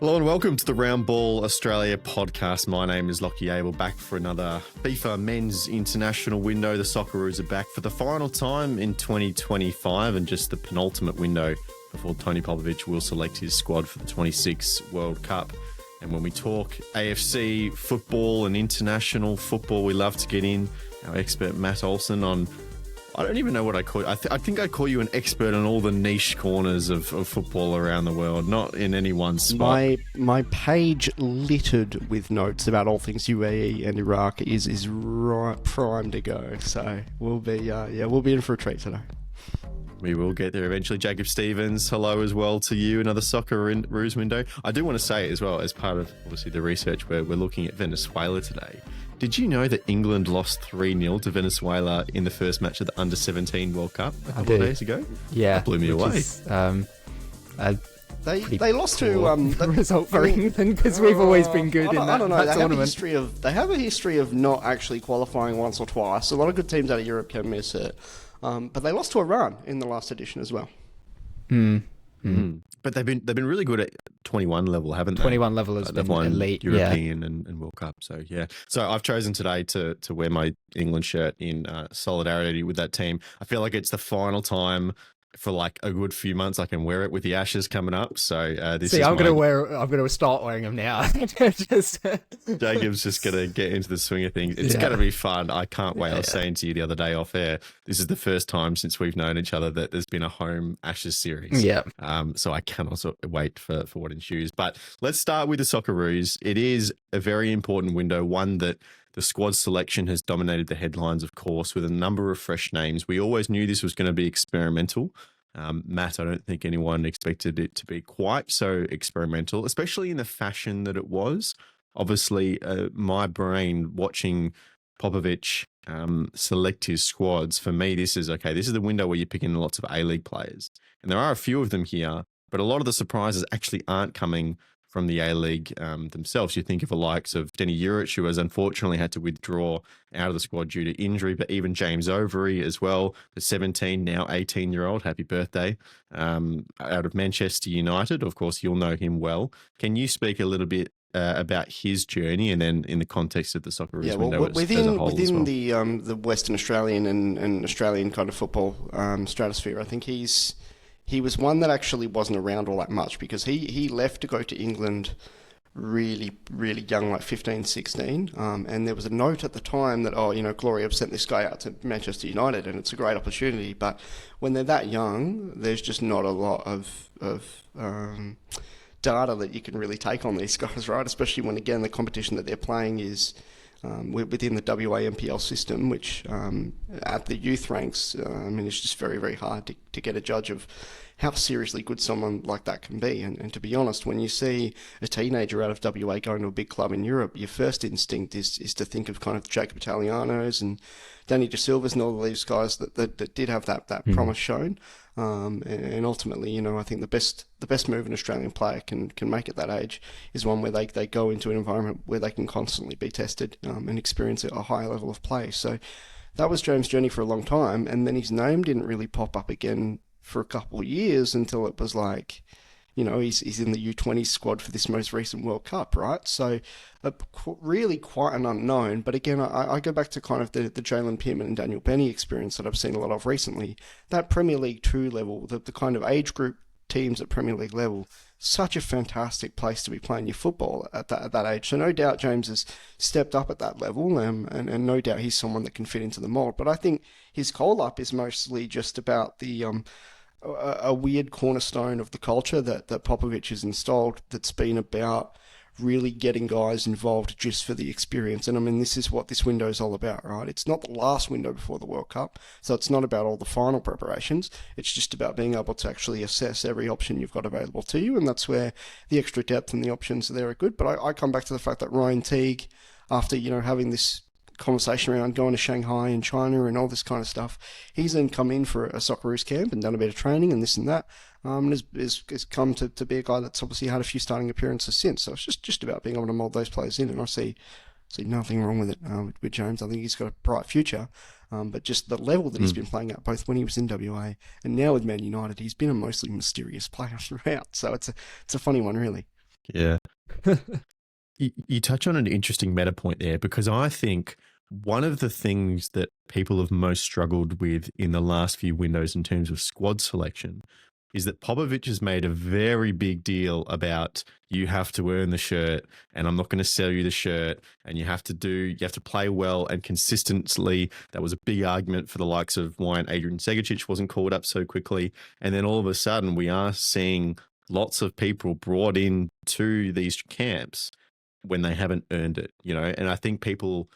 Hello and welcome to the Round Ball Australia podcast. My name is Lachie Avil, back for another FIFA Men's International window. The Socceroos are back for the final time in 2025 and just the penultimate window before Tony Popovic will select his squad for the 26 World Cup. And when we talk AFC football and international football, we love to get in our expert Matt Olsen on, I don't even know what I call you. I think I call you an expert on all the niche corners of football around the world, not in any one spot. My page littered with notes about all things UAE and Iraq is right primed to go. So we'll be in for a treat today. We will get there eventually. Jacob Stevens, hello as well to you. Another Socceroos window. I do want to say as well, as part of obviously the research, we're looking at Venezuela today. Did you know that England lost 3-0 to Venezuela in the first match of the Under-17 World Cup a couple of days ago? Yeah. That blew me away. They lost to the result for England because we've always been good in that tournament. They have a history of not actually qualifying once or twice. A lot of good teams out of Europe can miss it. But they lost to Iran in the last edition as well. But they've been really good at 21 level, haven't they? 21 level has They've been won elite, European and World Cup. So yeah. So I've chosen today to wear my England shirt in solidarity with that team. I feel like it's the final time for like a good few months I can wear it with the Ashes coming up. So I'm going to start wearing them now. Jacob's just going to get into the swing of things. It's going to be fun. I can't wait. I was saying to you the other day off air, this is the first time since we've known each other that there's been a home Ashes series. Yeah. So I cannot wait for what ensues. But let's start with the Socceroos. It is a very important window, one that the squad selection has dominated the headlines, of course, with a number of fresh names. We always knew this was going to be experimental. Matt, I don't think anyone expected it to be quite so experimental, especially in the fashion that it was. Obviously, my brain watching Popovic select his squads, for me, this is the window where you're picking lots of A-League players. And there are a few of them here, but a lot of the surprises actually aren't coming from the A-League themselves. You think of the likes of Denny Juric, who has unfortunately had to withdraw out of the squad due to injury, but even James Overy as well, the 17, now 18-year-old, happy birthday, out of Manchester United. Of course, you'll know him well. Can you speak a little bit about his journey and then in the context of the Socceroos window as a whole within as well? The Western Australian and Australian kind of football stratosphere, I think he was one that actually wasn't around all that much because he left to go to England really, really young, like 15, 16. And there was a note at the time that, Glory have sent this guy out to Manchester United and it's a great opportunity. But when they're that young, there's just not a lot of data that you can really take on these guys, right? Especially when, again, the competition that they're playing is within the WAMPL system, which at the youth ranks, it's just very, very hard to get a judge of how seriously good someone like that can be. And to be honest, when you see a teenager out of WA going to a big club in Europe, your first instinct is to think of kind of Jacob Italianos and Danny De Silvas and all of these guys that did have that promise shown. And ultimately, I think the best move an Australian player can make at that age is one where they go into an environment where they can constantly be tested and experience a higher level of play. So that was James' journey for a long time, and then his name didn't really pop up again for a couple of years until it was like, he's in the U20 squad for this most recent World Cup, right? So really quite an unknown. But again, I go back to kind of the Jalen Pittman and Daniel Benny experience that I've seen a lot of recently. That Premier League 2 level, the kind of age group teams at Premier League level, such a fantastic place to be playing your football at that age. So no doubt James has stepped up at that level, and no doubt he's someone that can fit into the mould. But I think his call-up is mostly just about the a weird cornerstone of the culture that Popovic has installed that's been about really getting guys involved just for the experience. And this is what this window is all about, right? It's not the last window before the World Cup, so it's not about all the final preparations. It's just about being able to actually assess every option you've got available to you, and that's where the extra depth and the options there are good. But I come back to the fact that Ryan Teague, after, having this conversation around going to Shanghai and China and all this kind of stuff, he's then come in for a Socceroos camp and done a bit of training and this and that, and has come to be a guy that's obviously had a few starting appearances since. So it's just about being able to mould those players in, and I see nothing wrong with it with James. I think he's got a bright future, but just the level that he's been playing at, both when he was in WA and now with Man United, he's been a mostly mysterious player throughout. So it's a funny one, really. Yeah. You touch on an interesting meta point there, because I think one of the things that people have most struggled with in the last few windows in terms of squad selection is that Popovich has made a very big deal about you have to earn the shirt and I'm not going to sell you the shirt, and you have to play well and consistently. That was a big argument for the likes of why Adrian Segacic wasn't called up so quickly. And then all of a sudden we are seeing lots of people brought in to these camps when they haven't earned it, and I think people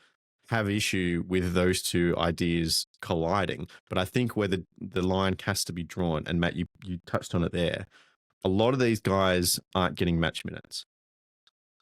have issue with those two ideas colliding. But I think where the line has to be drawn, and Matt, you touched on it there, a lot of these guys aren't getting match minutes.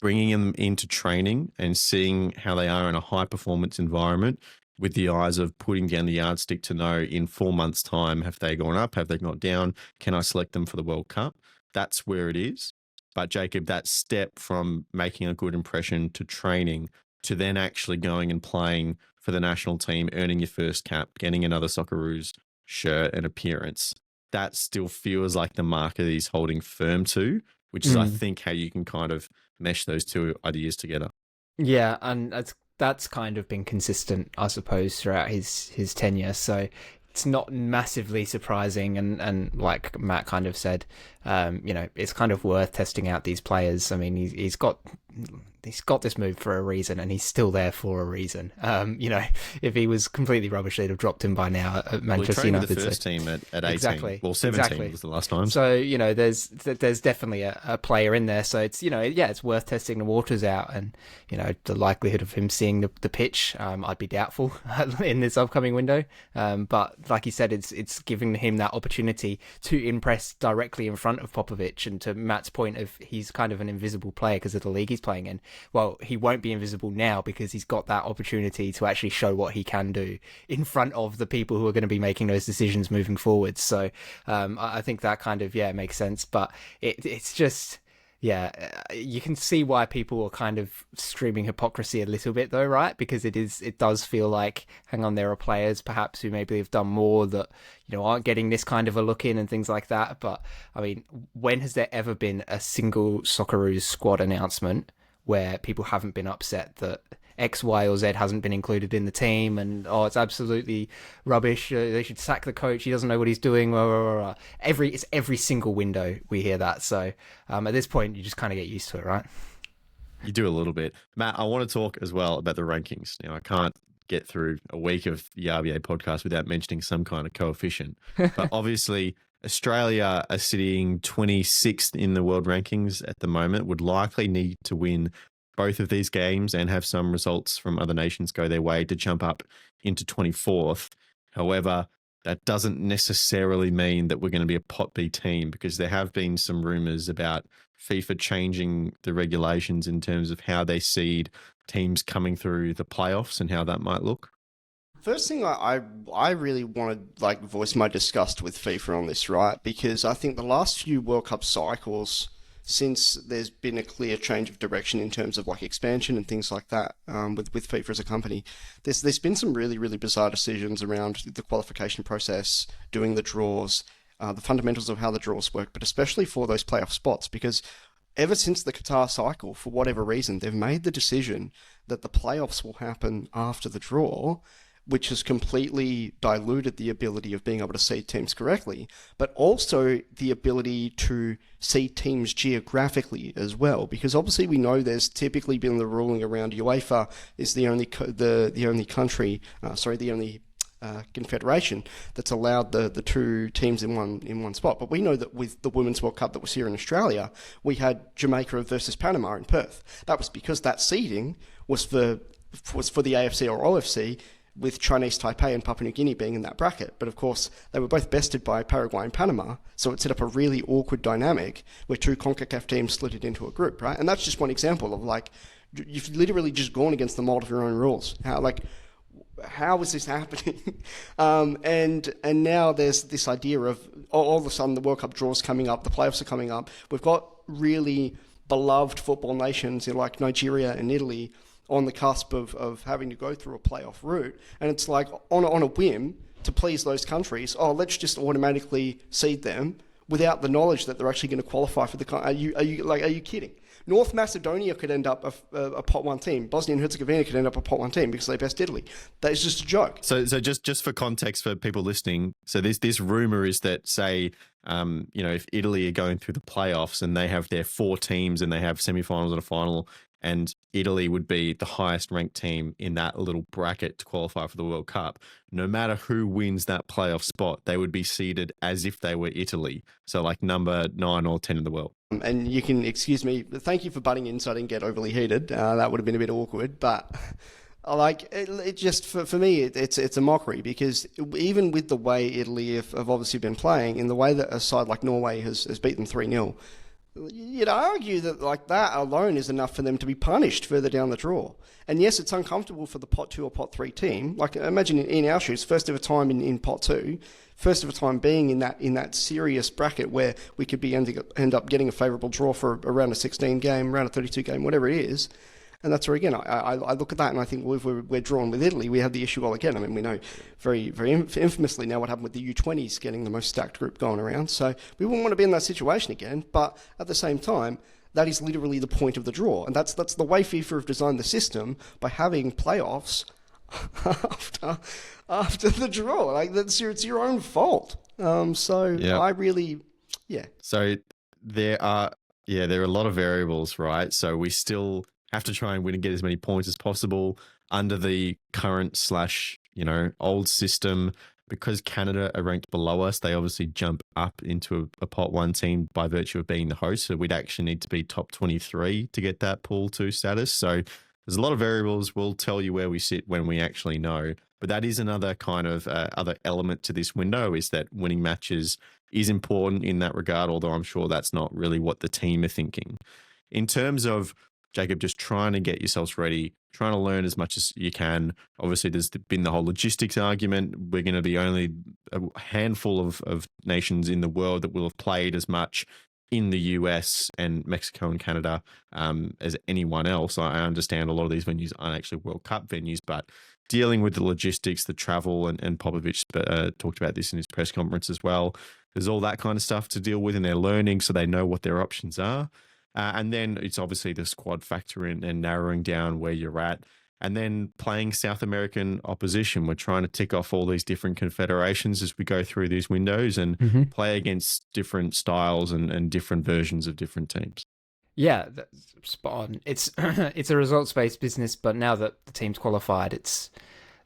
Bringing them into training and seeing how they are in a high performance environment with the eyes of putting down the yardstick to know in 4 months' time, have they gone up? Have they gone down? Can I select them for the World Cup? That's where it is. But Jacob, that step from making a good impression to training to then actually going and playing for the national team, earning your first cap, getting another Socceroos shirt and appearance, that still feels like the marker that he's holding firm to, which is, I think, how you can kind of mesh those two ideas together. Yeah, and that's kind of been consistent, I suppose, throughout his tenure. So it's not massively surprising, and like Matt kind of said, it's kind of worth testing out these players. I mean, he's got this move for a reason, and he's still there for a reason. If he was completely rubbish, they'd have dropped him by now at Manchester United. With the first team at 18. Exactly. Well, 17 was the last time. So, there's definitely a player in there. So it's, it's worth testing the waters out, and, the likelihood of him seeing the pitch, I'd be doubtful in this upcoming window. But like you said, it's giving him that opportunity to impress directly in front of Popovich. And to Matt's point of he's kind of an invisible player because of the league he's playing in. Well, he won't be invisible now because he's got that opportunity to actually show what he can do in front of the people who are going to be making those decisions moving forward. So I think that kind of, makes sense. But it's just, you can see why people are kind of screaming hypocrisy a little bit though, right? Because it does feel like, hang on, there are players perhaps who maybe have done more that, aren't getting this kind of a look in and things like that. But I mean, when has there ever been a single Socceroos squad announcement where people haven't been upset that X, Y, or Z hasn't been included in the team, and it's absolutely rubbish, they should sack the coach, he doesn't know what he's doing, blah, blah, blah. It's every single window we hear that. So at this point, you just kind of get used to it, right? You do a little bit. Matt, I want to talk as well about the rankings. Now, I can't get through a week of the RBA podcast without mentioning some kind of coefficient. But obviously, Australia are sitting 26th in the world rankings at the moment, would likely need to win both of these games and have some results from other nations go their way to jump up into 24th. However, that doesn't necessarily mean that we're going to be a pot B team, because there have been some rumors about FIFA changing the regulations in terms of how they seed teams coming through the playoffs and how that might look. First thing, I really want to voice my disgust with FIFA on this, right? Because I think the last few World Cup cycles, since there's been a clear change of direction in terms of expansion and things like that, with FIFA as a company, there's been some really, really bizarre decisions around the qualification process, doing the draws, the fundamentals of how the draws work, but especially for those playoff spots, because ever since the Qatar cycle, for whatever reason, they've made the decision that the playoffs will happen after the draw, which has completely diluted the ability of being able to seed teams correctly, but also the ability to seed teams geographically as well. Because obviously we know there's typically been the ruling around UEFA is the only confederation that's allowed the two teams in one spot. But we know that with the Women's World Cup that was here in Australia, we had Jamaica versus Panama in Perth. That was because that seeding was for the AFC or OFC, with Chinese Taipei and Papua New Guinea being in that bracket. But of course, they were both bested by Paraguay and Panama, so it set up a really awkward dynamic where two CONCACAF teams split it into a group, right? And that's just one example of you've literally just gone against the mold of your own rules. How is this happening? And now there's this idea of all of a sudden the World Cup draws coming up, the playoffs are coming up. We've got really beloved football nations like Nigeria and Italy on the cusp of having to go through a playoff route, and it's on a whim to please those countries, let's just automatically seed them without the knowledge that they're actually going to qualify for the. Are you kidding? North Macedonia could end up a pot one team. Bosnia and Herzegovina could end up a pot one team because they best Italy. That is just a joke. So just for context for people listening, so this rumor is that, say, if Italy are going through the playoffs and they have their 4 teams and they have semifinals and a final, and Italy would be the highest ranked team in that little bracket to qualify for the World Cup, no matter who wins that playoff spot, they would be seeded as if they were Italy. So like number 9 or 10 in the world. And you can excuse me, thank you for butting in so I didn't get overly heated. That would have been a bit awkward, but like it just for me it's a mockery, because even with the way Italy have obviously been playing, in the way that a side like Norway has beat them 3-0, you'd argue that like that alone is enough for them to be punished further down the draw. And yes, it's uncomfortable for the pot 2 or pot 3 team. Like imagine in our shoes, first of a time in pot 2, first of a time being in that serious bracket where we could be end up getting a favourable draw for a round of 16 game, round of 32 game, whatever it is. And that's where, again, I look at that and I think, well, if we're drawn with Italy, we have the issue all again. I mean, we know very, very infamously now what happened with the U20s getting the most stacked group going around. So we wouldn't want to be in that situation again. But at the same time, that is literally the point of the draw. And that's the way FIFA have designed the system, by having playoffs after the draw. Like it's your own fault. I really, yeah. So there are a lot of variables, right? So we still have to try and win and get as many points as possible under the current / old system. Because Canada are ranked below us, they obviously jump up into a pot 1 team by virtue of being the host. So we'd actually need to be top 23 to get that pool 2 status. So there's a lot of variables. We'll tell you where we sit when we actually know. But that is another kind of other element to this window, is that winning matches is important in that regard, although I'm sure that's not really what the team are thinking. In terms of, Jacob, just trying to get yourselves ready, trying to learn as much as you can. Obviously, there's been the whole logistics argument. We're going to be only a handful of nations in the world that will have played as much in the US and Mexico and Canada as anyone else. I understand a lot of these venues aren't actually World Cup venues, but dealing with the logistics, the travel, and Popovich talked about this in his press conference as well. There's all that kind of stuff to deal with, and they're learning so they know what their options are. And then it's obviously the squad factor in and narrowing down where you're at. And then playing South American opposition. We're trying to tick off all these different confederations as we go through these windows and play against different styles and different versions of different teams. Yeah, that's spot on. It's a results-based business, but now that the team's qualified, it's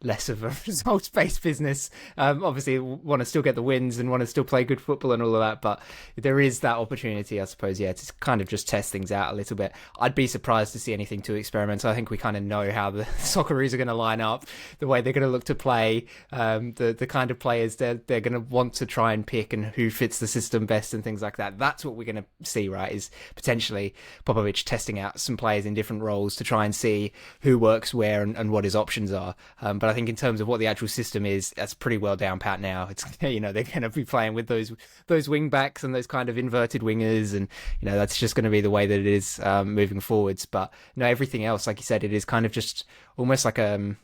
less of a results-based business. Obviously, want to still get the wins and want to still play good football and all of that, but there is that opportunity, I suppose, to kind of just test things out a little bit. I'd be surprised to see anything too experimental. I think we kind of know how the Socceroos are going to line up, the way they're going to look to play, the kind of players they're going to want to try and pick and who fits the system best and things like that. That's what we're going to see, right, is potentially Popovich testing out some players in different roles to try and see who works where and what his options are. But I think in terms of what the actual system is, that's pretty well down pat now. It's, they're going to be playing with those wing backs and those kind of inverted wingers, and that's just going to be the way that it is moving forwards. But no, everything else, like you said, it is kind of just almost like the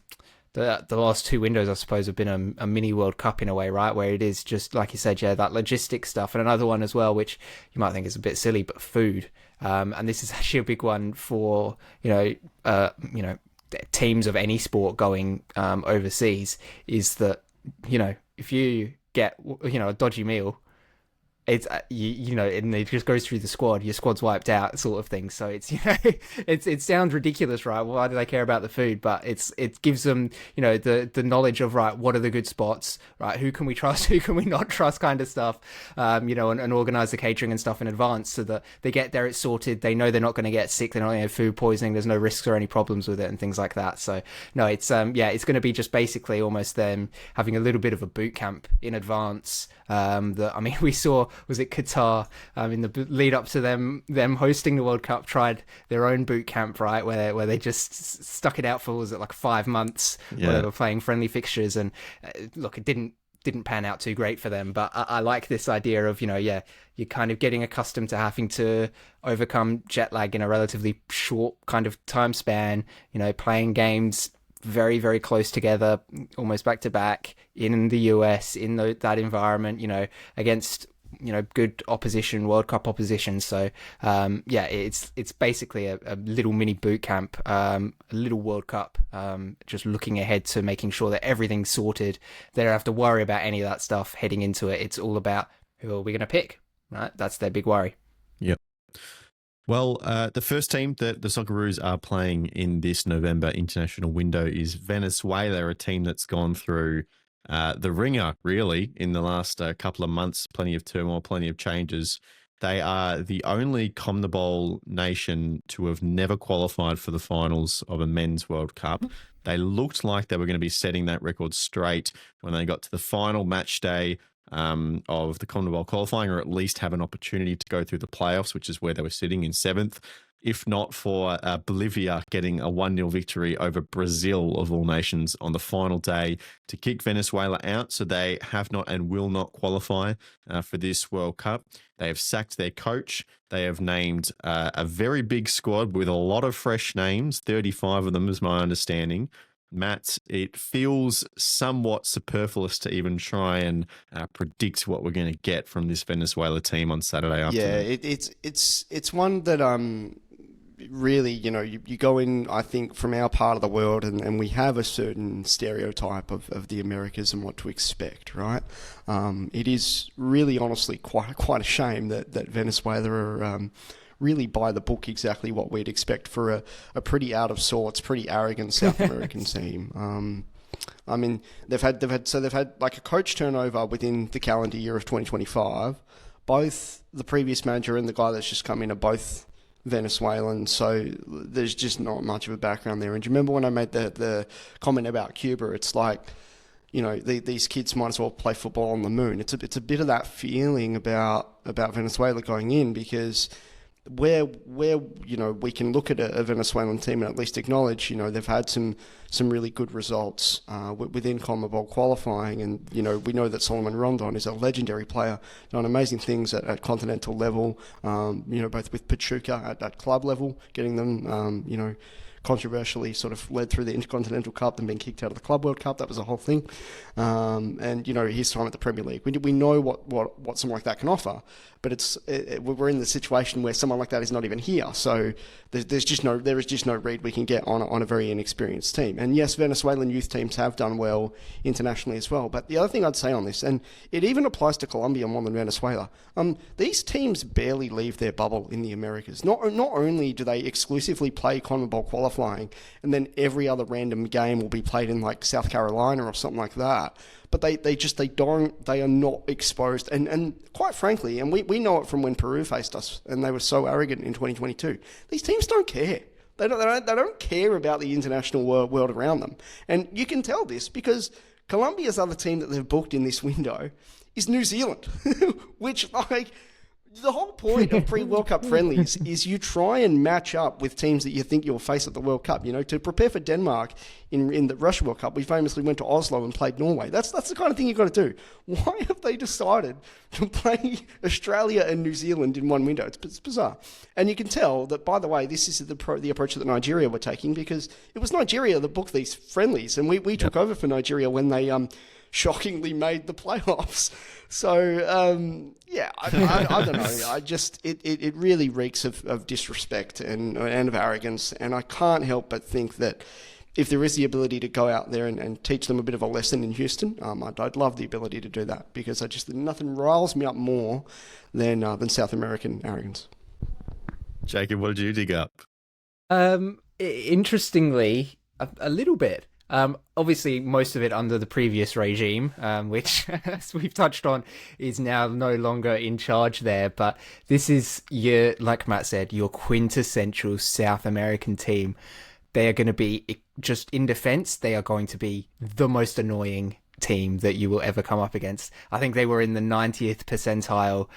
last 2 windows, I suppose, have been a mini World Cup in a way, right? Where it is just, like you said, that logistic stuff. And another one as well, which you might think is a bit silly, but food. And this is actually a big one for, teams of any sport going overseas, is that, if you get, a dodgy meal, it's and it just goes through the squad, your squad's wiped out, sort of thing. So it's it sounds ridiculous, right? Why do they care about the food? But it gives them the knowledge of, right, what are the good spots, right, who can we trust, who can we not trust, kind of stuff, and organize the catering and stuff in advance so that they get there, it's sorted, they know they're not going to get sick, they're not going to have food poisoning, there's no risks or any problems with it and things like that. So no, it's it's going to be just basically almost them having a little bit of a boot camp in advance. We saw, was it Qatar, in the lead up to them hosting the World Cup, tried their own boot camp, right, where they just stuck it out for, was it like 5 months, where they were playing friendly fixtures, and look, it didn't pan out too great for them. But I like this idea of, you're kind of getting accustomed to having to overcome jet lag in a relatively short kind of time span, playing games very, very close together, almost back to back in the US, in that environment, against good opposition, World Cup opposition. So it's basically a little mini boot camp, a little World Cup, just looking ahead to making sure that everything's sorted. They don't have to worry about any of that stuff heading into it. It's all about who are we going to pick, right? That's their big worry. Yep. Well, the first team that the Socceroos are playing in this November international window is Venezuela, a team that's gone through the ringer, really, in the last couple of months. Plenty of turmoil, plenty of changes. They are the only CONMEBOL nation to have never qualified for the finals of a men's World Cup. They looked like they were going to be setting that record straight when they got to the final match day of the CONMEBOL qualifying, or at least have an opportunity to go through the playoffs, which is where they were sitting in 7th, if not for Bolivia getting a 1-0 victory over Brazil, of all nations, on the final day to kick Venezuela out. So they have not and will not qualify for this World Cup. They have sacked their coach. They have named a very big squad with a lot of fresh names, 35 of them is my understanding. Matt, it feels somewhat superfluous to even try and predict what we're going to get from this Venezuela team on Saturday afternoon. Yeah, it's one that really, you go in, I think, from our part of the world, and we have a certain stereotype of the Americas and what to expect, right? It is really, honestly, quite a shame that Venezuela are really by the book exactly what we'd expect for a pretty out of sorts, pretty arrogant South American team. I mean, they've had like a coach turnover within the calendar year of 2025. Both the previous manager and the guy that's just come in are both Venezuelan, so there's just not much of a background there. And do you remember when I made the comment about Cuba? It's like, these kids might as well play football on the moon. It's a bit of that feeling about Venezuela going in, because where we can look at a Venezuelan team and at least acknowledge they've had some really good results within CONMEBOL qualifying, and we know that Solomon Rondon is a legendary player, done amazing things at continental level, both with Pachuca at club level, getting them controversially sort of led through the Intercontinental Cup and being kicked out of the Club World Cup. That was a whole thing. And his time at the Premier League. We know what someone like that can offer, but we're in the situation where someone like that is not even here. So there is just no read we can get on a very inexperienced team. And yes, Venezuelan youth teams have done well internationally as well. But the other thing I'd say on this, and it even applies to Colombia more than Venezuela, these teams barely leave their bubble in the Americas. Not only do they exclusively play CONMEBOL qualifying, and then every other random game will be played in like South Carolina or something like that, but they are not exposed. And quite frankly, and we know it from when Peru faced us and they were so arrogant in 2022, these teams don't care. They don't care about the international world around them. And you can tell this because Colombia's other team that they've booked in this window is New Zealand, which, like, the whole point of pre-World Cup friendlies is you try and match up with teams that you think you'll face at the World Cup. To prepare for Denmark in the Russia World Cup, we famously went to Oslo and played Norway. That's the kind of thing you've got to do. Why have they decided to play Australia and New Zealand in one window? It's bizarre. And you can tell that, by the way, this is the approach that Nigeria were taking, because it was Nigeria that booked these friendlies, and we took over for Nigeria when they shockingly made the playoffs. So, I don't know. It really reeks of disrespect and of arrogance. And I can't help but think that if there is the ability to go out there and teach them a bit of a lesson in Houston, I'd love the ability to do that, because nothing riles me up more than South American arrogance. Jacob, what did you dig up? Interestingly, a little bit. Obviously, most of it under the previous regime, which, as we've touched on, is now no longer in charge there. But this is, like Matt said, your quintessential South American team. They are going to be, just in defense, they are going to be the most annoying team that you will ever come up against. I think they were in the 90th percentile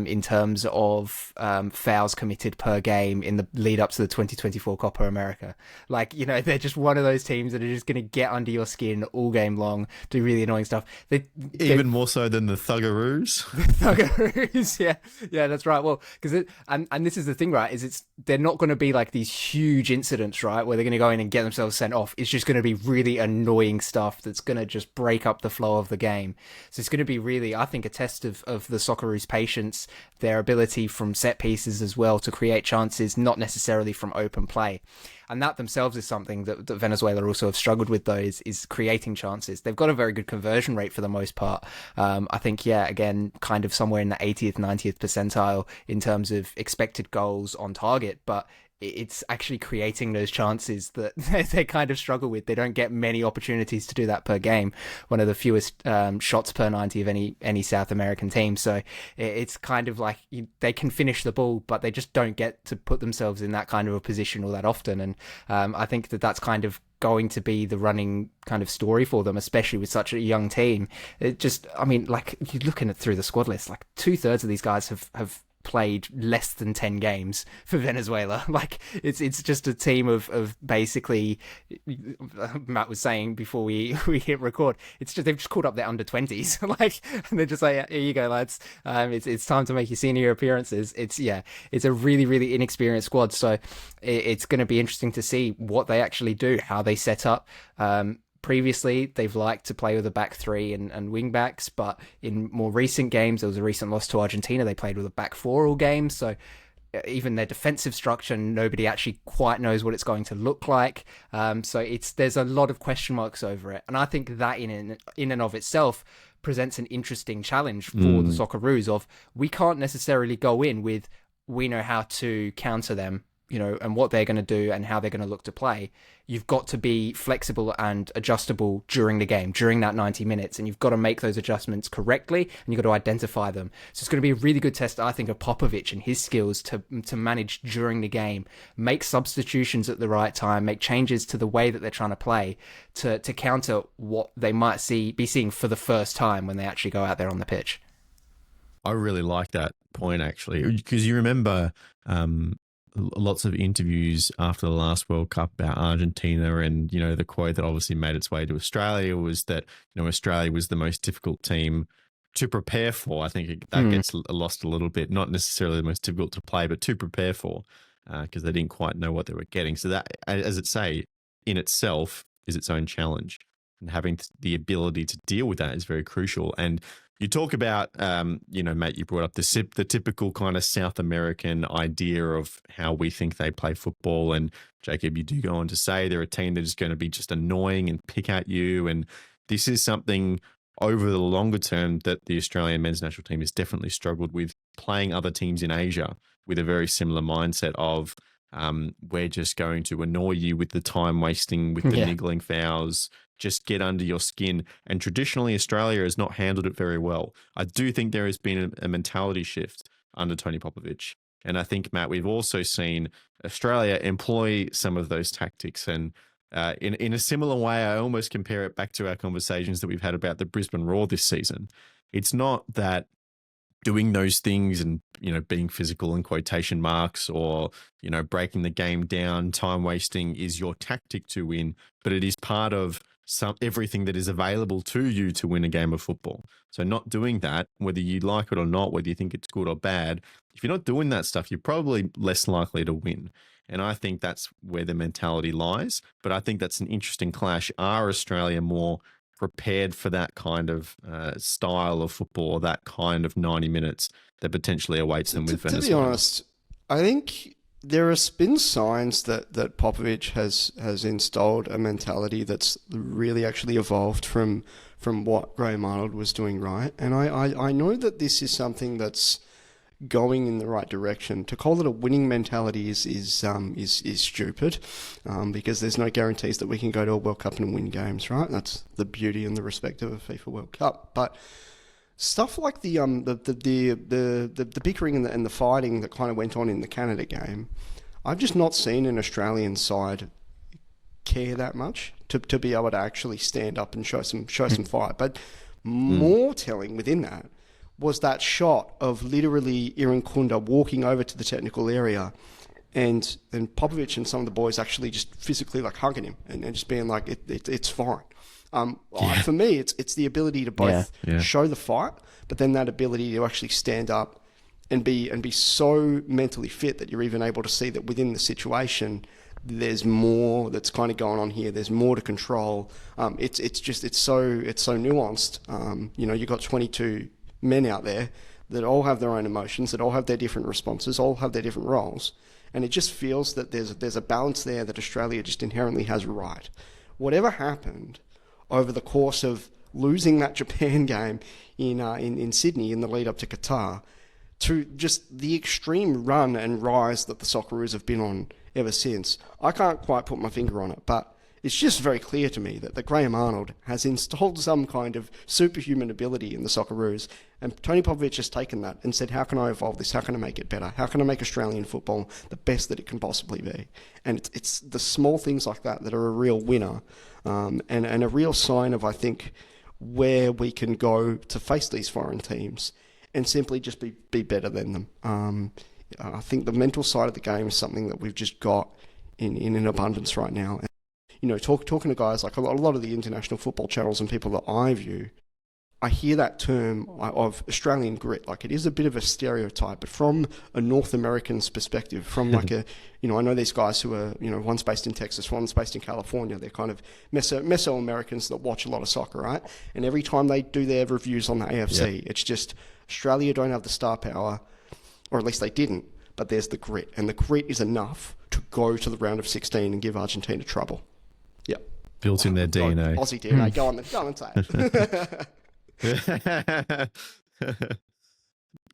in terms of fouls committed per game in the lead up to the 2024 Copa America. Like, they're just one of those teams that are just going to get under your skin all game long, do really annoying stuff. Even more so than the Thuggaroos. Thuggaroos, yeah, that's right. Well, because and this is the thing, right? They're not going to be like these huge incidents, right, where they're going to go in and get themselves sent off. It's just going to be really annoying stuff that's going to just break break up the flow of the game. So it's going to be really, I think, a test of the Socceroos' patience, their ability from set pieces as well to create chances, not necessarily from open play. And that themselves is something that Venezuela also have struggled with, though, is creating chances. They've got a very good conversion rate for the most part. I think, again, kind of somewhere in the 80th, 90th percentile in terms of expected goals on target. But it's actually creating those chances that they kind of struggle with. They don't get many opportunities to do that per game. One of the fewest shots per 90 of any South American team. So it's kind of like they can finish the ball, but they just don't get to put themselves in that kind of a position all that often. And I think that's kind of going to be the running kind of story for them, especially with such a young team. It just, I mean, like, you're looking at through the squad list, like 2/3 of these guys have played less than 10 games for Venezuela. Like, it's just a team of basically, Matt was saying before we hit record, it's just, they've just called up their under 20s, like, and they're just like, here you go, lads, it's time to make your senior appearances. It's a really, really inexperienced squad, so it's going to be interesting to see what they actually do, how they set up. Previously, they've liked to play with a back three and wing backs, but in more recent games, there was a recent loss to Argentina, they played with a back four all game, so even their defensive structure, nobody actually quite knows what it's going to look like. So there's a lot of question marks over it, and I think that in and of itself presents an interesting challenge for the Socceroos of, we can't necessarily go in with, we know how to counter them, and what they're going to do and how they're going to look to play. You've got to be flexible and adjustable during the game, during that 90 minutes, and you've got to make those adjustments correctly, and you've got to identify them. So it's going to be a really good test, I think, of Popovic and his skills to manage during the game, make substitutions at the right time, make changes to the way that they're trying to play to counter what they might be seeing for the first time when they actually go out there on the pitch. I really like that point, actually, because you remember lots of interviews after the last World Cup about Argentina, and the quote that obviously made its way to Australia was that Australia was the most difficult team to prepare for. I think that gets lost a little bit, not necessarily the most difficult to play, but to prepare for, because they didn't quite know what they were getting. So that, as it say, in itself is its own challenge, and having the ability to deal with that is very crucial. And you talk about, Matt, you brought up the typical kind of South American idea of how we think they play football. And Jacob, you do go on to say they're a team that is going to be just annoying and pick at you. And this is something over the longer term that the Australian men's national team has definitely struggled with, playing other teams in Asia with a very similar mindset of, we're just going to annoy you with the time wasting, with the niggling fouls, just get under your skin. And traditionally, Australia has not handled it very well. I do think there has been a mentality shift under Tony Popovic. And I think, Matt, we've also seen Australia employ some of those tactics. And in a similar way, I almost compare it back to our conversations that we've had about the Brisbane Roar this season. It's not that doing those things and, being physical in quotation marks, or, breaking the game down, time wasting is your tactic to win, but it is part of everything that is available to you to win a game of football. So not doing that, whether you like it or not, whether you think it's good or bad, if you're not doing that stuff, you're probably less likely to win. And I think that's where the mentality lies. But I think that's an interesting clash. Are Australia more prepared for that kind of style of football, that kind of 90 minutes that potentially awaits them with Venezuela? To be honest, I think there has been signs that Popovic has installed a mentality that's really actually evolved from what Graham Arnold was doing, right? And I know that this is something that's going in the right direction. To call it a winning mentality is stupid, because there's no guarantees that we can go to a World Cup and win games, right? That's the beauty and the respect of a FIFA World Cup. But stuff like the bickering and the fighting that kind of went on in the Canada game, I've just not seen an Australian side care that much to be able to actually stand up and show some fight. But more telling within that was that shot of literally Irankunda walking over to the technical area, and Popovic and some of the boys actually just physically like hugging him and just being like, it's fine. For me, it's the ability to both show the fight, but then that ability to actually stand up and be so mentally fit that you're even able to see that within the situation, there's more that's kind of going on here. There's more to control. It's so nuanced. You've got 22 men out there that all have their own emotions, that all have their different responses, all have their different roles. And it just feels that there's a balance there that Australia just inherently has right. Whatever happened over the course of losing that Japan game in Sydney in the lead up to Qatar, to just the extreme run and rise that the Socceroos have been on ever since, I can't quite put my finger on it, but it's just very clear to me that Graham Arnold has installed some kind of superhuman ability in the Socceroos, and Tony Popovich has taken that and said, how can I evolve this? How can I make it better? How can I make Australian football the best that it can possibly be? And it's the small things like that that are a real winner, and a real sign of, I think, where we can go to face these foreign teams and simply just be better than them. I think the mental side of the game is something that we've just got in an abundance right now. And, talking to guys like a lot of the international football channels and people that I view, I hear that term of Australian grit. Like, it is a bit of a stereotype, but from a North American's perspective, from like I know these guys who are, one's based in Texas, one's based in California. They're kind of Meso-Americans that watch a lot of soccer, right? And every time they do their reviews on the AFC, it's just Australia don't have the star power, or at least they didn't, but there's the grit. And the grit is enough to go to the round of 16 and give Argentina trouble. Yep. Built in their DNA. Aussie DNA. Go on and say it.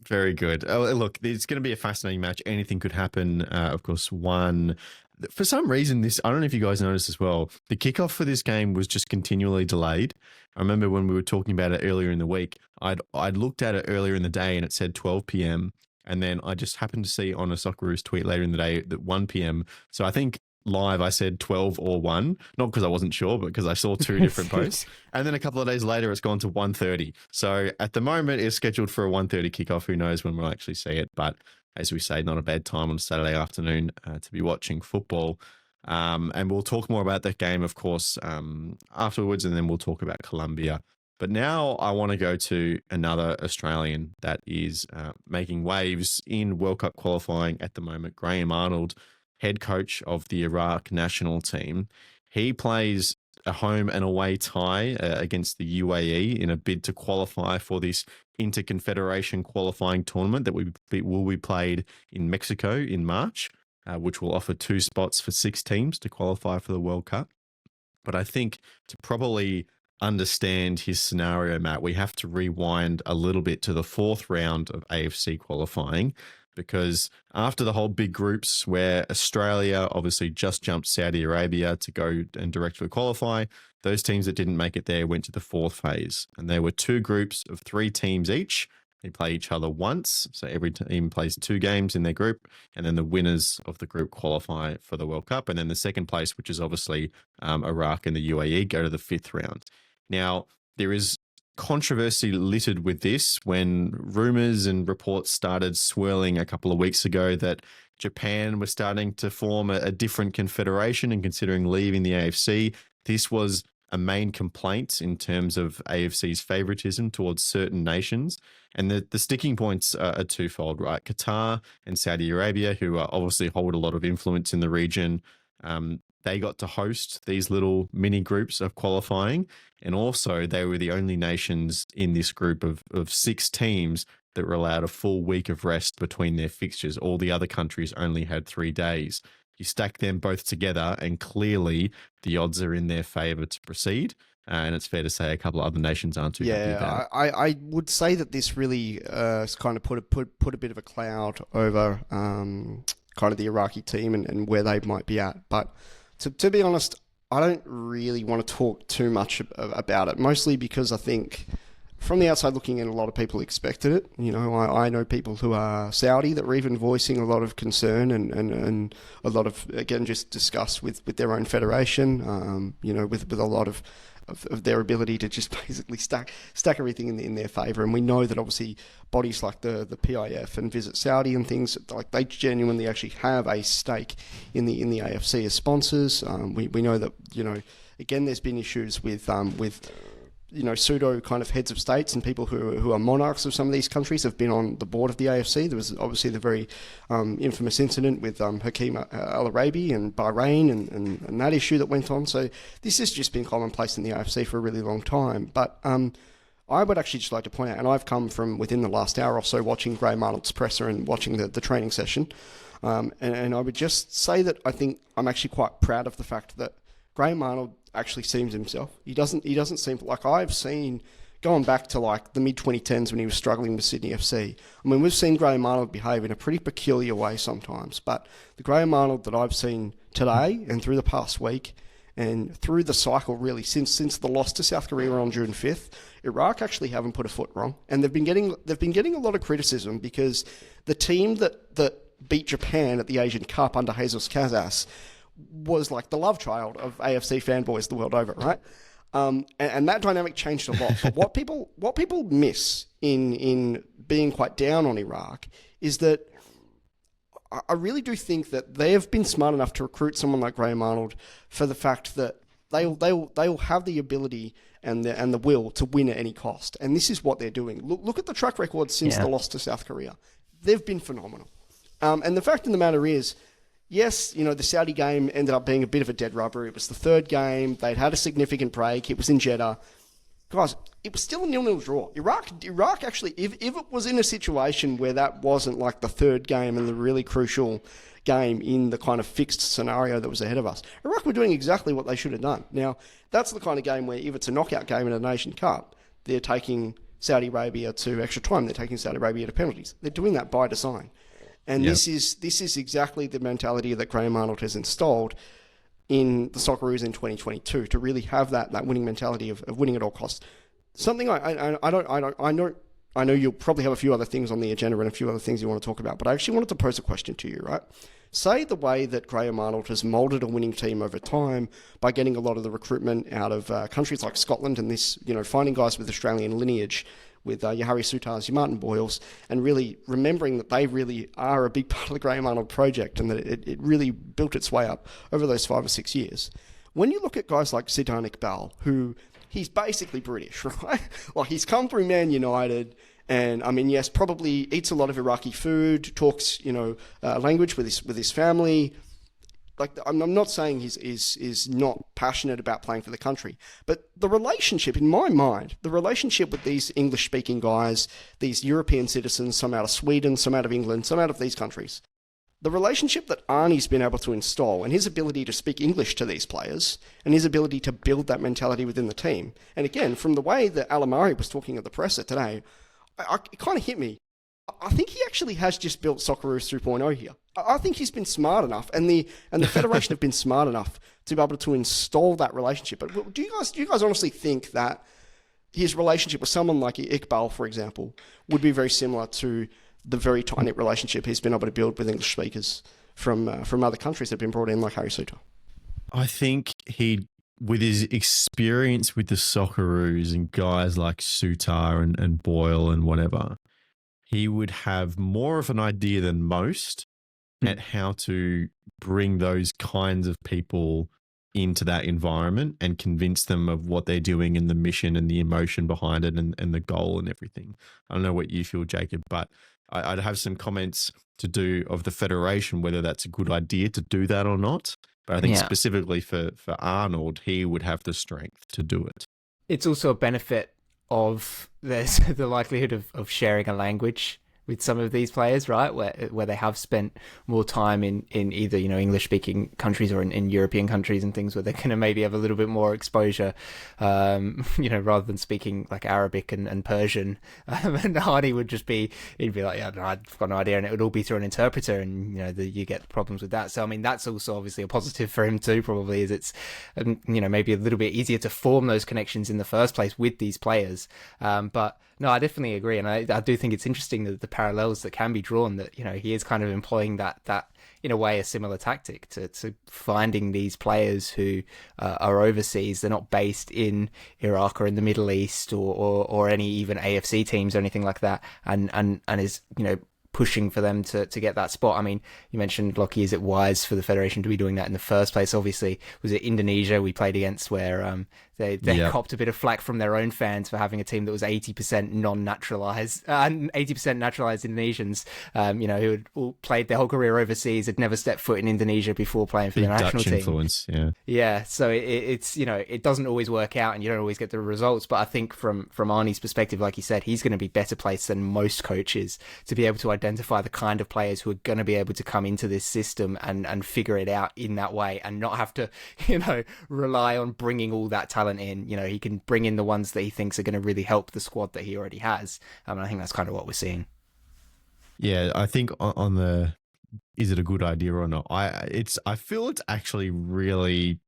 Very good. Oh, look, it's going to be a fascinating match. Anything could happen. Of course, for some reason, I don't know if you guys noticed as well, the kickoff for this game was just continually delayed. I remember when we were talking about it earlier in the week, I'd looked at it earlier in the day and it said 12 p.m. And then I just happened to see on a Socceroos tweet later in the day that 1 p.m. So I think live I said 12 or 1, not because I wasn't sure, but because I saw two different posts. And then a couple of days later it's gone to 1:30. So at the moment it's scheduled for a 1:30 kickoff. Who knows when we'll actually see it, but as we say, not a bad time on a Saturday afternoon to be watching football. And we'll talk more about that game, of course, afterwards, and then we'll talk about Colombia. But now I want to go to another Australian that is making waves in World Cup qualifying at the moment, Graham Arnold, head coach of the Iraq national team. He plays a home and away tie against the UAE in a bid to qualify for this Interconfederation qualifying tournament that will be played in Mexico in March, which will offer 2 spots for 6 teams to qualify for the World Cup. But I think to properly understand his scenario, Matt, we have to rewind a little bit to the 4th round of AFC qualifying, because after the whole big groups where Australia obviously just jumped Saudi Arabia to go and directly qualify, those teams that didn't make it there went to the 4th phase. And there were 2 groups of 3 teams each. They play each other once. So every team plays 2 games in their group. And then the winners of the group qualify for the World Cup. And then the second place, which is obviously Iraq and the UAE, go to the 5th round. Now, there is controversy littered with this when rumors and reports started swirling a couple of weeks ago that Japan was starting to form a different confederation and considering leaving the AFC. This was a main complaint in terms of AFC's favoritism towards certain nations. And the sticking points are twofold, right? Qatar and Saudi Arabia, who obviously hold a lot of influence in the region, they got to host these little mini groups of qualifying. And also they were the only nations in this group of 6 teams that were allowed a full week of rest between their fixtures. All the other countries only had 3 days. You stack them both together and clearly the odds are in their favour to proceed. And it's fair to say a couple of other nations aren't too happy about it. I would say that this really kind of put a bit of a cloud over kind of the Iraqi team and where they might be at. But to be honest, I don't really want to talk too much about it, mostly because I think from the outside looking in, a lot of people expected it. I know people who are Saudi that were even voicing a lot of concern and a lot of, again, just disgust with their own federation, with a lot of their ability to just basically stack everything in their favour. And we know that obviously bodies like the PIF and Visit Saudi and things, like they genuinely actually have a stake in the AFC as sponsors. We know that, again, there's been issues with pseudo kind of heads of states and people who are monarchs of some of these countries have been on the board of the AFC. There was obviously the very infamous incident with Hakeem Al Arabi and Bahrain and that issue that went on. So this has just been commonplace in the AFC for a really long time. But I would actually just like to point out, and I've come from within the last hour or so watching Graham Arnold's presser and watching the training session, and I would just say that I think I'm actually quite proud of the fact that Graham Arnold actually seems himself. He doesn't seem like I've seen going back to like the mid 2010s when he was struggling with Sydney FC. I mean, we've seen Graham Arnold behave in a pretty peculiar way sometimes, but the Graham Arnold that I've seen today and through the past week and through the cycle really since the loss to South Korea on June 5th, Iraq actually haven't put a foot wrong, and they've been getting a lot of criticism because the team that beat Japan at the Asian Cup under Jesus Casas was like the love child of AFC fanboys the world over, right? And that dynamic changed a lot. But what people miss in being quite down on Iraq is that I really do think that they have been smart enough to recruit someone like Graham Arnold for the fact that they'll have the ability and the will to win at any cost. And this is what they're doing. Look at the track record since the loss to South Korea. They've been phenomenal. And the fact of the matter is, yes, the Saudi game ended up being a bit of a dead rubber. It was the third game. They'd had a significant break. It was in Jeddah. Guys, it was still a 0-0 draw. Iraq actually, if it was in a situation where that wasn't like the third game and the really crucial game in the kind of fixed scenario that was ahead of us, Iraq were doing exactly what they should have done. Now, that's the kind of game where if it's a knockout game in a Nation Cup, they're taking Saudi Arabia to extra time. They're taking Saudi Arabia to penalties. They're doing that by design. And this is exactly the mentality that Graham Arnold has installed in the Socceroos in 2022 to really have that winning mentality of winning at all costs. Something I know you'll probably have a few other things on the agenda and a few other things you want to talk about, but I actually wanted to pose a question to you, right? Say the way that Graham Arnold has moulded a winning team over time by getting a lot of the recruitment out of countries like Scotland and this, finding guys with Australian lineage, with your Harry Soutars, your Martin Boyles, and really remembering that they really are a big part of the Graham Arnold project and that it really built its way up over those 5 or 6 years. When you look at guys like Zidane Iqbal, who he's basically British, right? Like he's come through Man United and, I mean, yes, probably eats a lot of Iraqi food, talks, language with his family. Like, I'm not saying he's not passionate about playing for the country, but the relationship, in my mind, the relationship with these English-speaking guys, these European citizens, some out of Sweden, some out of England, some out of these countries, the relationship that Arnie's been able to install and his ability to speak English to these players and his ability to build that mentality within the team. And again, from the way that Alamari was talking at the presser today, it kind of hit me. I think he actually has just built Socceroos 3.0 here. I think he's been smart enough, and the federation have been smart enough to be able to install that relationship. But do you guys honestly think that his relationship with someone like Iqbal, for example, would be very similar to the very tight-knit relationship he's been able to build with English speakers from other countries that have been brought in, like Harry Souttar? I think with his experience with the Socceroos and guys like Souttar and Boyle and whatever, he would have more of an idea than most at how to bring those kinds of people into that environment and convince them of what they're doing and the mission and the emotion behind it and the goal and everything. I don't know what you feel, Jacob, but I'd have some comments to do of the federation, whether that's a good idea to do that or not. But I think specifically for Arnold, he would have the strength to do it. It's also a benefit of there's the likelihood of sharing a language with some of these players, right? Where they have spent more time in either, English speaking countries or in European countries and things where they're going to maybe have a little bit more exposure, rather than speaking like Arabic and Persian. And Arnie would he'd be like, yeah, no, I've got no idea. And it would all be through an interpreter and, you get problems with that. So, I mean, that's also obviously a positive for him too, probably, is it's, maybe a little bit easier to form those connections in the first place with these players. But no, I definitely agree. And I do think it's interesting that the parallels that can be drawn, that, he is kind of employing that in a way, a similar tactic to finding these players who are overseas. They're not based in Iraq or in the Middle East or any even AFC teams or anything like that. And is, pushing for them to get that spot. I mean, you mentioned, Lachie, is it wise for the federation to be doing that in the first place? Obviously, was it Indonesia we played against where they copped a bit of flack from their own fans for having a team that was 80% non-naturalized and 80% naturalized Indonesians, who had all played their whole career overseas, had never stepped foot in Indonesia before playing for the national team. Influence, yeah. Yeah, so it's it doesn't always work out and you don't always get the results, but I think from Arnie's perspective, like he said, he's going to be better placed than most coaches to be able to identify the kind of players who are going to be able to come into this system and figure it out in that way and not have to, rely on bringing all that talent in. He can bring in the ones that he thinks are going to really help the squad that he already has. And I think that's kind of what we're seeing. Yeah, I think on the is it a good idea or not? I feel it's actually really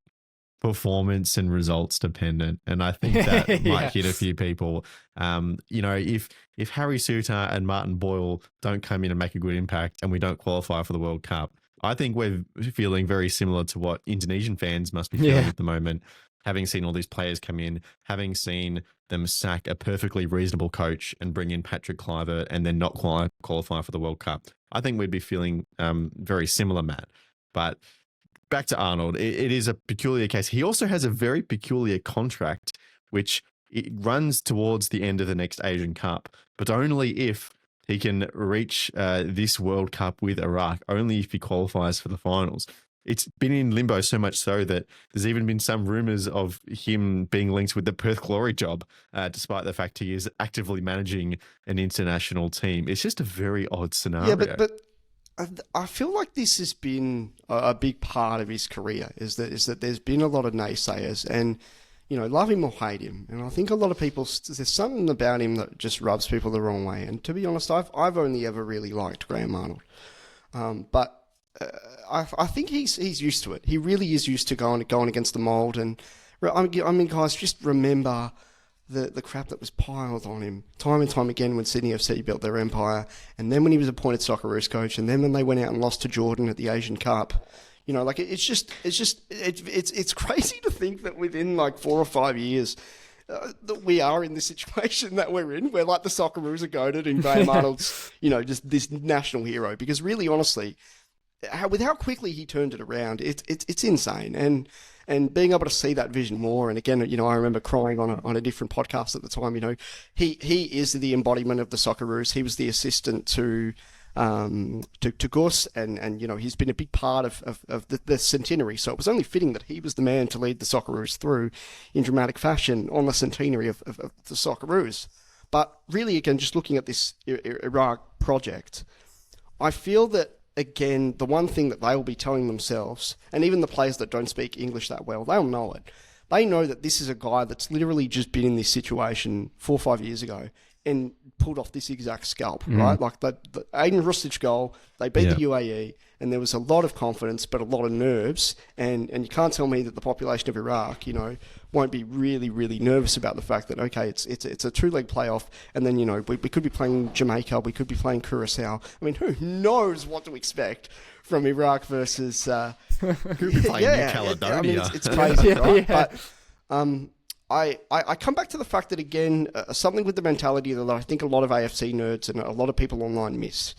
performance and results dependent, and I think that might hit a few people. If Harry Souttar and Martin Boyle don't come in and make a good impact, and we don't qualify for the World Cup, I think we're feeling very similar to what Indonesian fans must be feeling at the moment. Having seen all these players come in, having seen them sack a perfectly reasonable coach and bring in Patrick Kluivert and then not qualify for the World Cup, I think we'd be feeling very similar, Matt. But back to Arnold, it is a peculiar case. He also has a very peculiar contract, which it runs towards the end of the next Asian Cup, but only if he can reach this World Cup with Iraq, only if he qualifies for the finals. It's been in limbo so much so that there's even been some rumors of him being linked with the Perth Glory job, despite the fact he is actively managing an international team. It's just a very odd scenario. Yeah, but I feel like this has been a big part of his career, is that there's been a lot of naysayers and, love him or hate him. And I think a lot of people, there's something about him that just rubs people the wrong way. And to be honest, I've only ever really liked Graham Arnold. But I think he's used to it. He really is used to going against the mould. And I mean, guys, just remember the crap that was piled on him time and time again when Sydney FC built their empire, and then when he was appointed Socceroos coach, and then when they went out and lost to Jordan at the Asian Cup. It's crazy to think that within like 4 or 5 years that we are in the situation that we're in, where like the Socceroos are goated and Graham Arnold's, just this national hero. Because really, honestly, with how quickly he turned it around, it's insane. And being able to see that vision more, and again, I remember crying on a different podcast at the time. He is the embodiment of the Socceroos. He was the assistant to Gus, and he's been a big part of the centenary. So it was only fitting that he was the man to lead the Socceroos through in dramatic fashion on the centenary of the Socceroos. But really, again, just looking at this Iraq project, I feel that, again, the one thing that they will be telling themselves, and even the players that don't speak English that well, they'll know it. They know that this is a guy that's literally just been in this situation 4 or 5 years ago and pulled off this exact scalp, right? Like the Aiden Rustic goal, they beat the UAE, and there was a lot of confidence, but a lot of nerves. And you can't tell me that the population of Iraq, won't be really, really nervous about the fact that, okay, it's a 2-leg playoff, and then, we could be playing Jamaica, we could be playing Curacao. I mean, who knows what to expect from Iraq versus... Could be playing New Caledonia. I mean, it's crazy, right? But I come back to the fact that, again, something with the mentality that I think a lot of AFC nerds and a lot of people online miss.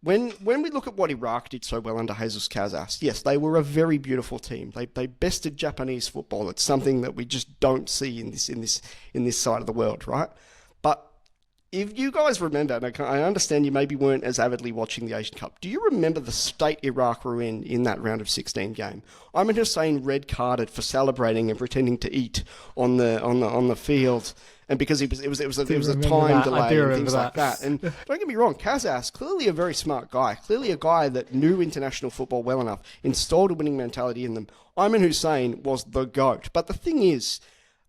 When we look at what Iraq did so well under Jesus Casas, yes, they were a very beautiful team. They bested Japanese football. It's something that we just don't see in this side of the world, right? But if you guys remember, and I understand you maybe weren't as avidly watching the Asian Cup, do you remember the state Iraq were in that round of 16 game? Ayman Hussein red carded for celebrating and pretending to eat on the field, and because it was a time delay and things like that. And don't get me wrong, Casas, clearly a very smart guy, clearly a guy that knew international football well enough, installed a winning mentality in them. Ayman Hussein was the GOAT. But the thing is,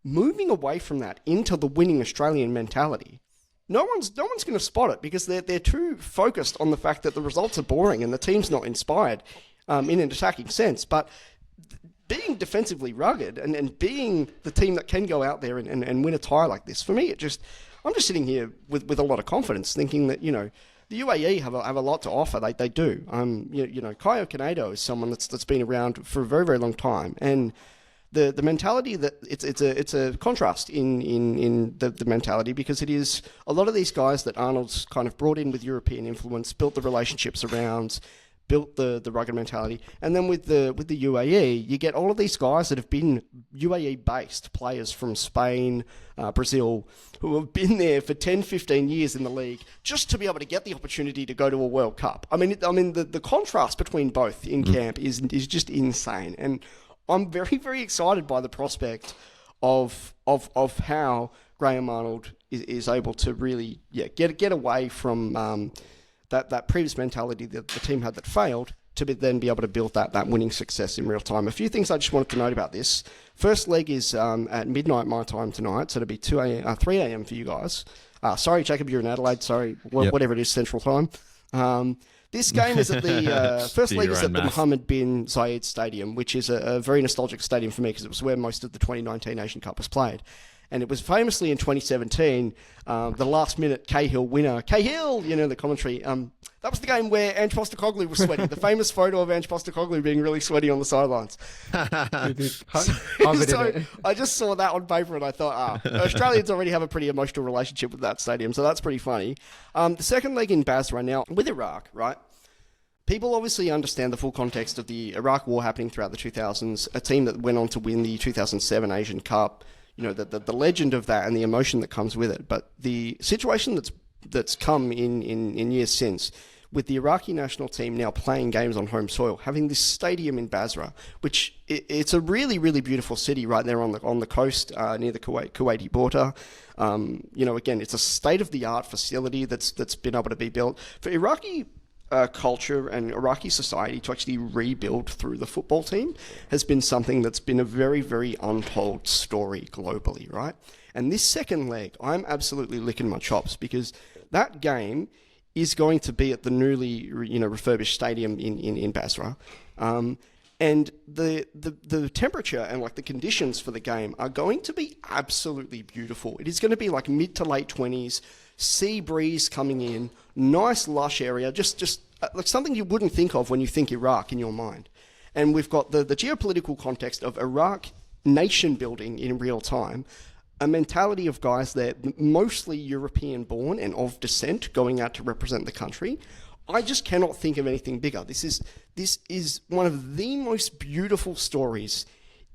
moving away from that into the winning Australian mentality, no one's going to spot it because they're too focused on the fact that the results are boring and the team's not inspired in an attacking sense. But being defensively rugged and being the team that can go out there and win a tie like this, for me, I'm just sitting here with a lot of confidence, thinking that the UAE have a lot to offer. They do. Caio Canedo is someone that's been around for a very, very long time, and the mentality that it's a contrast in the mentality, because it is a lot of these guys that Arnold's kind of brought in with European influence, built the relationships around, built the rugged mentality, and then with the UAE, you get all of these guys that have been UAE-based players from Spain, Brazil, who have been there for 10, 15 years in the league, just to be able to get the opportunity to go to a World Cup. I mean, the contrast between both in camp is just insane, and I'm very, very excited by the prospect of how Graham Arnold is able to really get away from that previous mentality that the team had that failed, to then be able to build that winning success in real time. A few things I just wanted to note about this. First leg is at midnight my time tonight, so it'll be 3 a.m. for you guys. Sorry, Jacob, you're in Adelaide. Sorry, whatever it is, Central Time. This game is at the first leg is at the Mohammed bin Zayed Stadium, which is a very nostalgic stadium for me, because it was where most of the 2019 Asian Cup was played. And it was famously in 2017, the last-minute Cahill winner. Cahill, the commentary. That was the game where Ange Postecoglou was sweaty. The famous photo of Ange Postecoglou being really sweaty on the sidelines. So I just saw that on paper and I thought, Australians already have a pretty emotional relationship with that stadium, so that's pretty funny. The second leg in Basra now, with Iraq, right? People obviously understand the full context of the Iraq war happening throughout the 2000s, a team that went on to win the 2007 Asian Cup, the legend of that and the emotion that comes with it. But the situation that's come in years since, with the Iraqi national team now playing games on home soil, having this stadium in Basra, which it's a really, really beautiful city right there on the coast near the Kuwaiti border. Again, it's a state-of-the-art facility that's been able to be built for Iraqi culture and Iraqi society to actually rebuild through the football team has been something that's been a very, very untold story globally, right? And this second leg, I'm absolutely licking my chops, because that game is going to be at the newly refurbished stadium in Basra. And the temperature and the conditions for the game are going to be absolutely beautiful. It is going to be mid to late 20s, sea breeze coming in, nice lush area, just something you wouldn't think of when you think Iraq in your mind. And we've got the geopolitical context of Iraq nation building in real time, a mentality of guys that mostly European born and of descent going out to represent the country. I just cannot think of anything bigger. This is one of the most beautiful stories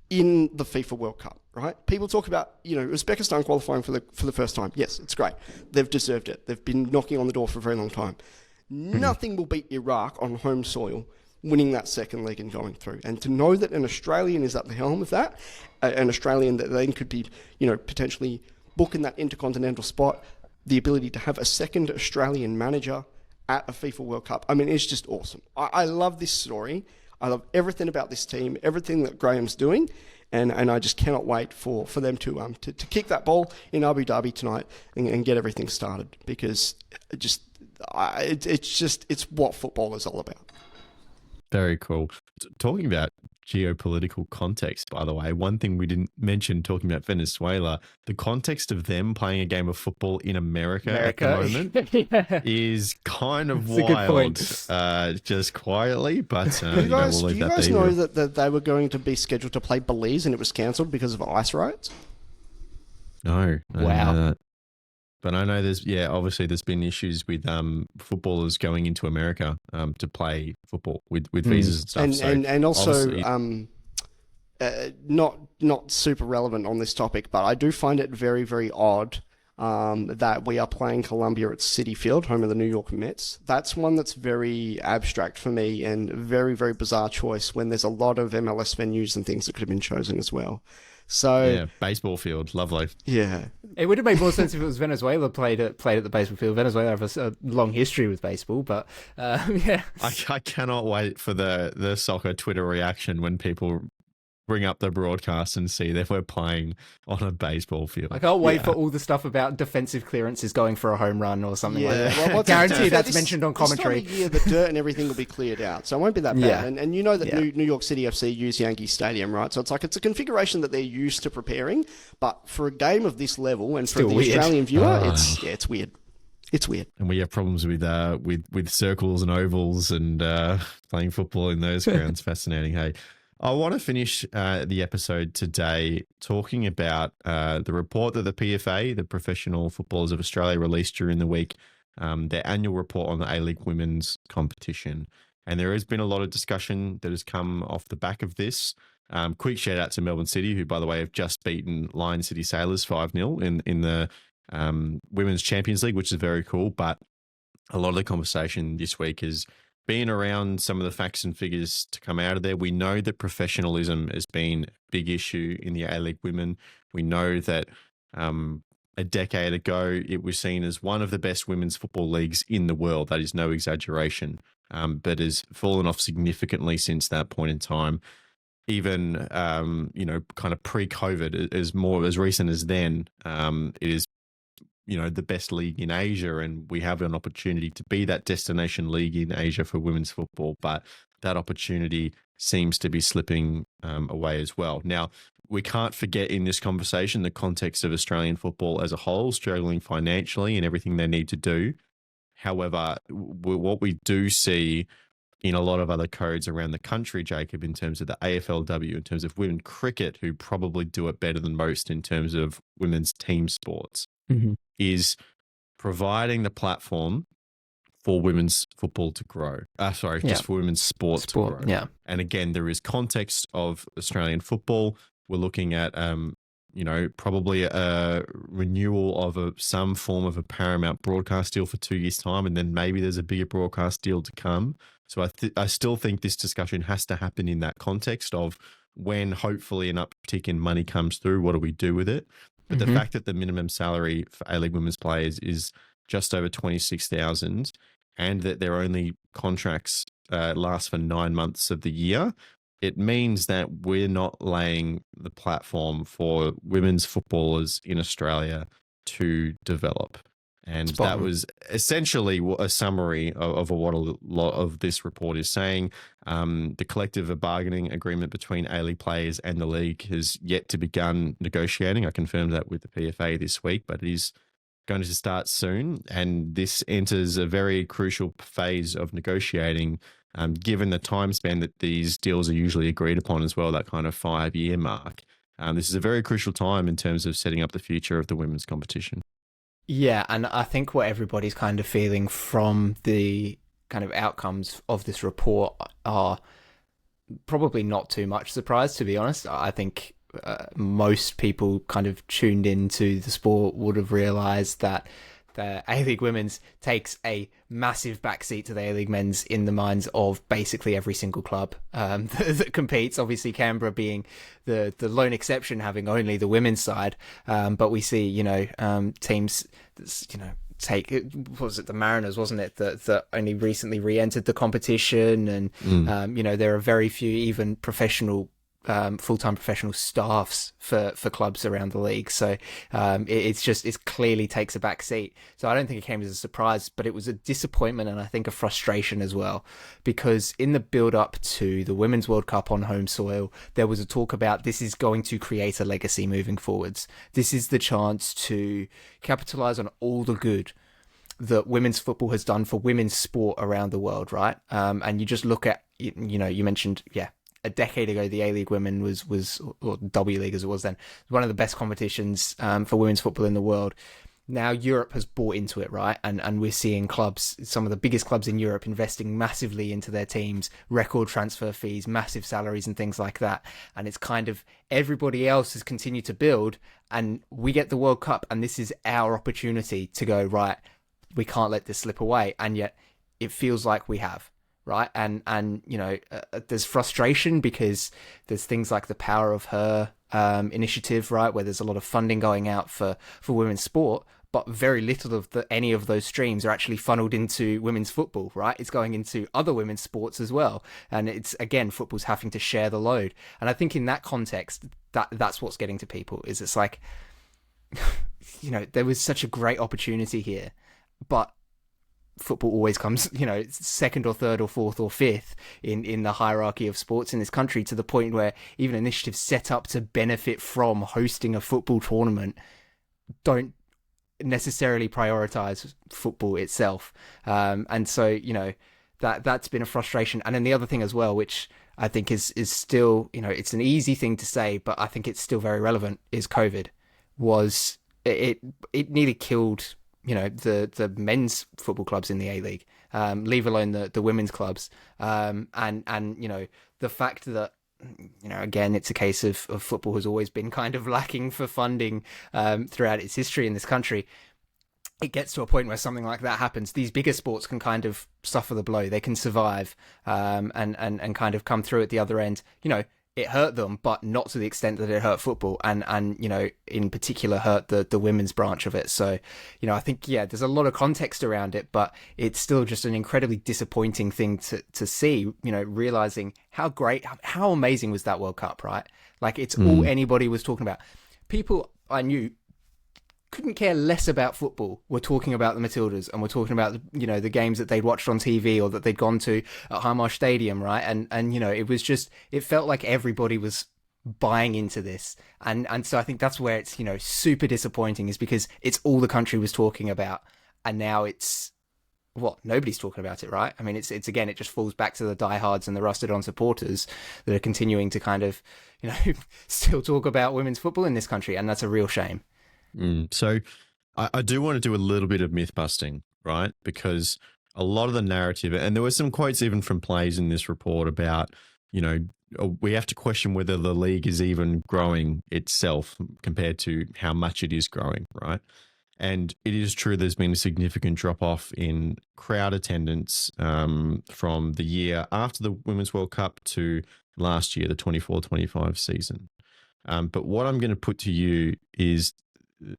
in the FIFA World Cup, right? People talk about, Uzbekistan qualifying for the first time. Yes, it's great. They've deserved it. They've been knocking on the door for a very long time. Nothing will beat Iraq on home soil winning that second leg and going through. And to know that an Australian is at the helm of that, an Australian that then could be, potentially booking that intercontinental spot, the ability to have a second Australian manager at a FIFA World Cup. I mean, it's just awesome. I love this story. I love everything about this team, everything that Graham's doing, and I just cannot wait for them to kick that ball in Abu Dhabi tonight and get everything started, because it's what football is all about. Very cool. Talking about geopolitical context, by the way, one thing we didn't mention talking about Venezuela, the context of them playing a game of football in America. At the moment is kind of wild, just quietly. But do you guys know that they were going to be scheduled to play Belize and it was cancelled because of ice riots? No. Wow. But I know obviously there's been issues with footballers going into America to play football with visas and stuff. And also not super relevant on this topic, but I do find it very, very odd that we are playing Columbia at Citi Field, home of the New York Mets. That's one that's very abstract for me and very, very bizarre choice when there's a lot of MLS venues and things that could have been chosen as well. So yeah, baseball field, lovely. Yeah, it would have made more sense if it was Venezuela played at the baseball field. Venezuela have a long history with baseball, but yeah. I cannot wait for the soccer Twitter reaction when people bring up the broadcast and see that we're playing on a baseball field. I can't wait for all the stuff about defensive clearances going for a home run or something like that. Well, guarantee that's mentioned on commentary. This time of year, the dirt and everything will be cleared out, so it won't be that bad. Yeah. And you know that New York City FC use Yankee Stadium, right? So it's a configuration that they're used to preparing, but for a game of this level and for the Australian viewer, it's weird. It's weird. And we have problems with circles and ovals and playing football in those grounds. Fascinating, hey? I want to finish the episode today talking about the report that the PFA, the Professional Footballers of Australia, released during the week, their annual report on the A-League women's competition. And there has been a lot of discussion that has come off the back of this. Quick shout out to Melbourne City, who, by the way, have just beaten Lion City Sailors 5-0 in the Women's Champions League, which is very cool. But a lot of the conversation this week has been around some of the facts and figures to come out of there. We know that professionalism has been a big issue in the A-League women. We know that a decade ago, it was seen as one of the best women's football leagues in the world. That is no exaggeration, but has fallen off significantly since that point in time. Even, kind of pre-COVID, as recent as then, it is, the best league in Asia, and we have an opportunity to be that destination league in Asia for women's football, but that opportunity seems to be slipping away as well. Now, we can't forget in this conversation the context of Australian football as a whole, struggling financially and everything they need to do. However, what we do see in a lot of other codes around the country, Jacob, in terms of the AFLW, in terms of women cricket, who probably do it better than most in terms of women's team sports, is providing the platform for women's football to grow. Just for women's sport to grow. Yeah. And again, there is context of Australian football. We're looking at, probably a renewal of some form of a Paramount broadcast deal for 2 years' time, and then maybe there's a bigger broadcast deal to come. So I still think this discussion has to happen in that context of when hopefully an uptick in money comes through, what do we do with it? But the fact that the minimum salary for A-League women's players is just over $26,000 and that their only contracts last for 9 months of the year, it means that we're not laying the platform for women's footballers in Australia to develop. And that was essentially a summary of what a lot of this report is saying. The collective bargaining agreement between A-League players and the league has yet to begin negotiating. I confirmed that with the PFA this week, but it is going to start soon. And this enters a very crucial phase of negotiating, given the time span that these deals are usually agreed upon as well, that kind of 5-year mark. This is a very crucial time in terms of setting up the future of the women's competition. Yeah, and I think what everybody's kind of feeling from the kind of outcomes of this report are probably not too much surprise, to be honest. I think most people kind of tuned into the sport would have realised that the A-League women's takes a massive backseat to the A-League men's in the minds of basically every single club that competes. Obviously, Canberra being the lone exception, having only the women's side. But we see, teams, take it. Was it the Mariners, wasn't it, that only recently re-entered the competition, and there are very few even professional. Full-time professional staffs for clubs around the league. So it clearly takes a back seat. So I don't think it came as a surprise, but it was a disappointment and I think a frustration as well, because in the build-up to the Women's World Cup on home soil, there was a talk about this is going to create a legacy moving forwards. This is the chance to capitalise on all the good that women's football has done for women's sport around the world, right? And you just look at, you mentioned, a decade ago, the A-League women was or W League as it was then, one of the best competitions for women's football in the world. Now Europe has bought into it, right? And we're seeing clubs, some of the biggest clubs in Europe, investing massively into their teams, record transfer fees, massive salaries and things like that. And it's kind of everybody else has continued to build, and we get the World Cup, and this is our opportunity to go, right, we can't let this slip away. And yet it feels like we have. Right. And there's frustration because there's things like the Power of Her initiative, right, where there's a lot of funding going out for women's sport, but very little of any of those streams are actually funneled into women's football, right? It's going into other women's sports as well. And it's, again, football's having to share the load. And I think in that context, that's what's getting to people, is it's like, there was such a great opportunity here, but football always comes, second or third or fourth or fifth in the hierarchy of sports in this country, to the point where even initiatives set up to benefit from hosting a football tournament don't necessarily prioritize football itself. And so, that's been a frustration. And then the other thing as well, which I think is still, it's an easy thing to say, but I think it's still very relevant, is COVID. It nearly killed, the men's football clubs in the A-League, leave alone the women's clubs. And the fact that, again, it's a case of football has always been kind of lacking for funding throughout its history in this country. It gets to a point where something like that happens. These bigger sports can kind of suffer the blow. They can survive and kind of come through at the other end. It hurt them, but not to the extent that it hurt football, and in particular hurt the women's branch of it. So, I think, there's a lot of context around it, but it's still just an incredibly disappointing thing to see, realizing how great, how amazing was that World Cup, right? Like, it's all anybody was talking about. People I knew couldn't care less about football were talking about the Matildas, and were talking about the games that they'd watched on TV or that they'd gone to at Highmarsh Stadium, right? And it was just, it felt like everybody was buying into this, and so I think that's where it's super disappointing, is because it's all the country was talking about, and now it's nobody's talking about it, right? I mean, it's again, it just falls back to the diehards and the rusted on supporters that are continuing to kind of still talk about women's football in this country, and that's a real shame. So I do want to do a little bit of myth busting, right? Because a lot of the narrative, and there were some quotes even from players in this report about, we have to question whether the league is even growing itself compared to how much it is growing, right? And it is true there's been a significant drop off in crowd attendance from the year after the Women's World Cup to last year, the 24-25 season. But what I'm going to put to you is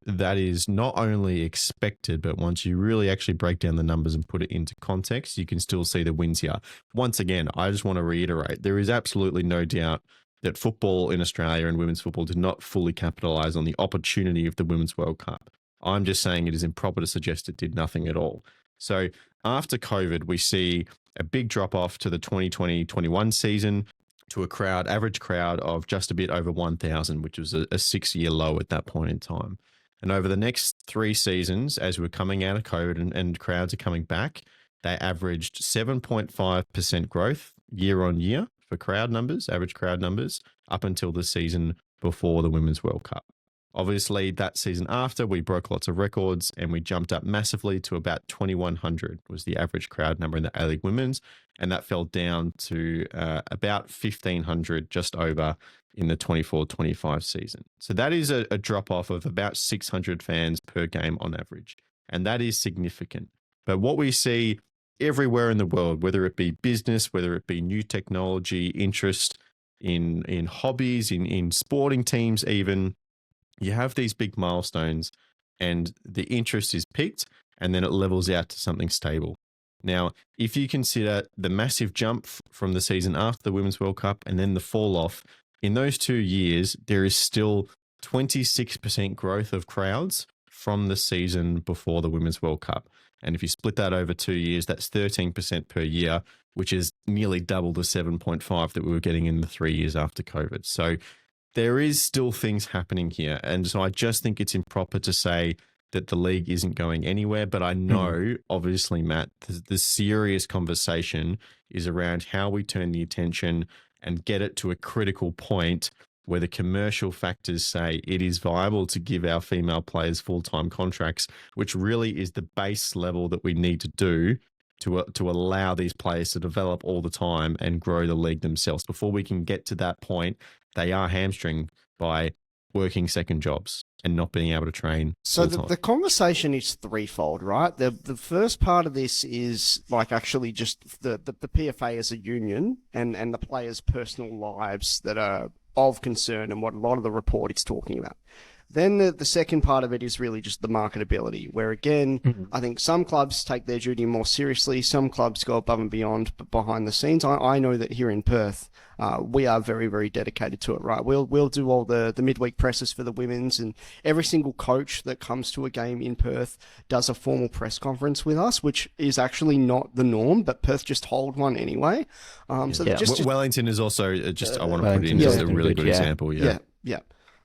that is not only expected, but once you really actually break down the numbers and put it into context, you can still see the wins here. Once again, I just want to reiterate, there is absolutely no doubt that football in Australia and women's football did not fully capitalise on the opportunity of the Women's World Cup. I'm just saying it is improper to suggest it did nothing at all. So after COVID, we see a big drop off to the 2020-21 season, to average crowd of just a bit over 1,000, which was a 6-year low at that point in time. And over the next 3 seasons, as we're coming out of COVID and crowds are coming back, they averaged 7.5% growth year on year for crowd numbers, average crowd numbers, up until the season before the Women's World Cup. Obviously, that season after, we broke lots of records and we jumped up massively to about 2,100 was the average crowd number in the A-League Women's, and that fell down to about 1,500 just over in the 24-25 season. So that is a drop-off of about 600 fans per game on average, and that is significant. But what we see everywhere in the world, whether it be business, whether it be new technology, interest in hobbies, in sporting teams even, you have these big milestones and the interest is peaked and then it levels out to something stable. Now, if you consider the massive jump from the season after the Women's World Cup and then the fall off, in those 2 years, there is still 26% growth of crowds from the season before the Women's World Cup. And if you split that over 2 years, that's 13% per year, which is nearly double the 7.5 that we were getting in the 3 years after COVID. So there is still things happening here. And so I just think it's improper to say that the league isn't going anywhere. But I know, obviously, Matt, the serious conversation is around how we turn the attention and get it to a critical point where the commercial factors say it is viable to give our female players full-time contracts, which really is the base level that we need to do to allow these players to develop all the time and grow the league themselves. Before we can get to that point, they are hamstringed by working second jobs and not being able to train. So the conversation is threefold, right? The first part of this is like actually just the PFA as a union and the players' personal lives that are of concern and what a lot of the report is talking about. Then the second part of it is really just the marketability, where again, I think some clubs take their duty more seriously. Some clubs go above and beyond behind the scenes. I know that here in Perth, we are very, very dedicated to it, right? We'll do all the midweek presses for the women's, and every single coach that comes to a game in Perth does a formal press conference with us, which is actually not the norm, but Perth just hold one anyway. Wellington is also I want to put it in as a really good example. Yeah.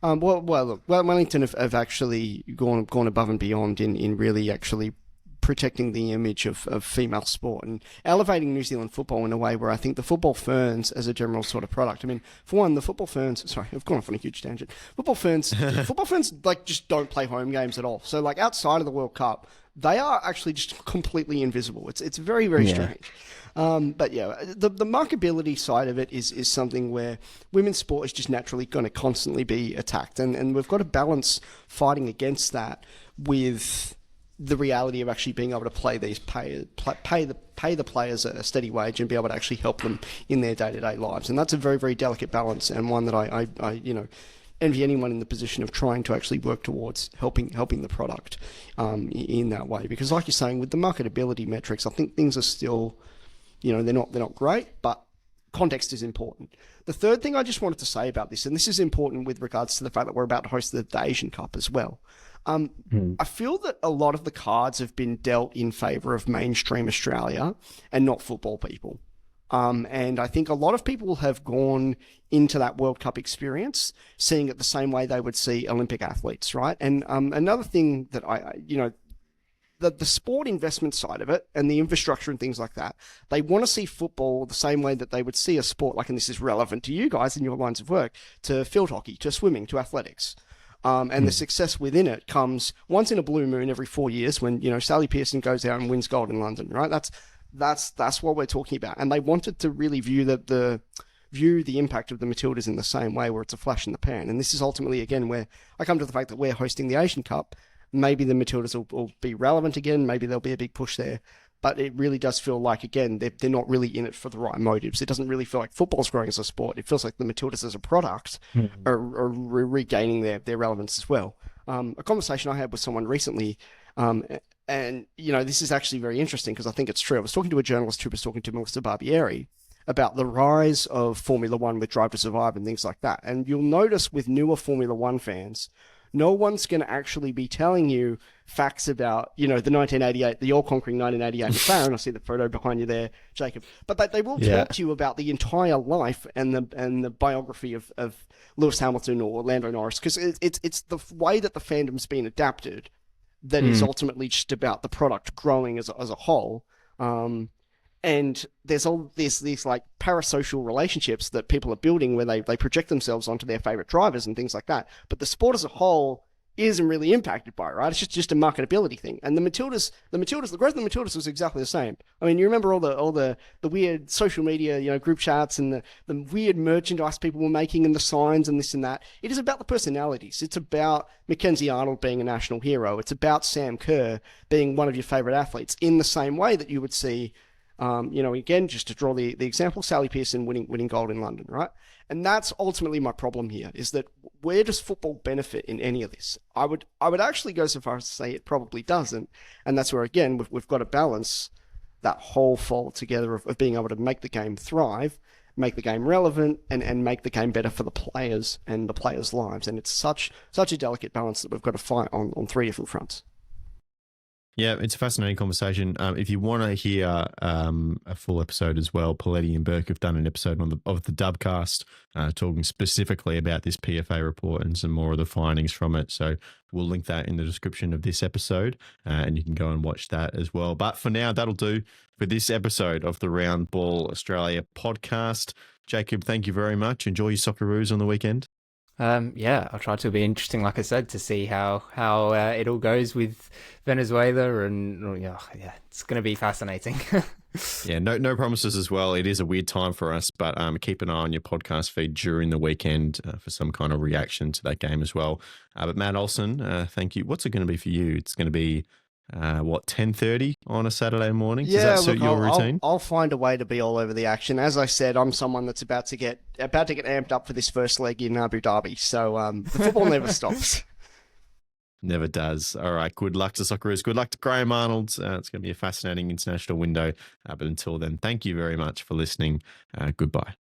Look, Wellington have actually gone above and beyond in really actually protecting the image of female sport and elevating New Zealand football in a way where I think the football ferns as a general sort of product. I mean, for one, the football ferns, sorry, I've gone off on a huge tangent. Football ferns like just don't play home games at all. So like outside of the World Cup, they are actually just completely invisible. It's very, very strange. But yeah, the markability side of it is something where women's sport is just naturally going to constantly be attacked. And we've got to balance fighting against that with the reality of actually being able to pay the players a steady wage and be able to actually help them in their day-to-day lives. And that's a very, very delicate balance, and one that I envy anyone in the position of trying to actually work towards helping the product in that way. Because like you're saying, with the marketability metrics, I think things are still, they're not great, but context is important. The third thing I just wanted to say about this, and this is important with regards to the fact that we're about to host the Asian Cup as well. I feel that a lot of the cards have been dealt in favour of mainstream Australia and not football people. And I think a lot of people have gone into that World Cup experience seeing it the same way they would see Olympic athletes, right? And another thing that the sport investment side of it and the infrastructure and things like that, they want to see football the same way that they would see a sport like, and this is relevant to you guys in your lines of work, to field hockey, to swimming, to athletics. And the success within it comes once in a blue moon every 4 years when, Sally Pearson goes out and wins gold in London, right? That's what we're talking about. And they wanted to really view the impact of the Matildas in the same way, where it's a flash in the pan. And this is ultimately, again, where I come to the fact that we're hosting the Asian Cup. Maybe the Matildas will be relevant again. Maybe there'll be a big push there. But it really does feel like, again, they're not really in it for the right motives. It doesn't really feel like football's growing as a sport. It feels like the Matildas as a product are regaining their relevance as well. A conversation I had with someone recently, and, this is actually very interesting because I think it's true. I was talking to a journalist who was talking to Melissa Barbieri about the rise of Formula One with Drive to Survive and things like that. And you'll notice with newer Formula One fans, no one's going to actually be telling you facts about, the 1988, the all-conquering 1988 McLaren. I see the photo behind you there, Jacob. But they will talk to you about the entire life and the biography of Lewis Hamilton or Lando Norris, because it's the way that the fandom's been adapted that is ultimately just about the product growing as a whole. And there's these like parasocial relationships that people are building where they project themselves onto their favorite drivers and things like that. But the sport as a whole isn't really impacted by it, right? It's just a marketability thing. And the growth of the Matildas was exactly the same. I mean, you remember all the weird social media, group chats and the weird merchandise people were making and the signs and this and that. It is about the personalities. It's about Mackenzie Arnold being a national hero. It's about Sam Kerr being one of your favorite athletes in the same way that you would see, again, just to draw the example, Sally Pearson winning gold in London, right? And that's ultimately my problem here, is that where does football benefit in any of this? I would actually go so far as to say it probably doesn't. And that's where, again, we've got to balance that whole fold together of being able to make the game thrive, make the game relevant, and make the game better for the players and the players' lives. And it's such a delicate balance that we've got to fight on three different fronts. Yeah, it's a fascinating conversation. If you want to hear a full episode as well, Paletti and Burke have done an episode of the Dubcast talking specifically about this PFA report and some more of the findings from it. So we'll link that in the description of this episode and you can go and watch that as well. But for now, that'll do for this episode of the Round Ball Australia podcast. Jacob, thank you very much. Enjoy your Socceroos on the weekend. I'll try to be interesting, like I said, to see how it all goes with Venezuela, and it's going to be fascinating. Yeah, no promises as well. It is a weird time for us, but keep an eye on your podcast feed during the weekend for some kind of reaction to that game as well. But Matt Olsen, thank you. What's it going to be for you? It's going to be 10:30 on a Saturday morning? Yeah, does that suit your routine? I'll find a way to be all over the action. As I said, I'm someone that's about to get amped up for this first leg in Abu Dhabi. So the football never stops. Never does. All right. Good luck to Socceroos. Good luck to Graham Arnold. It's going to be a fascinating international window. But until then, thank you very much for listening. Goodbye.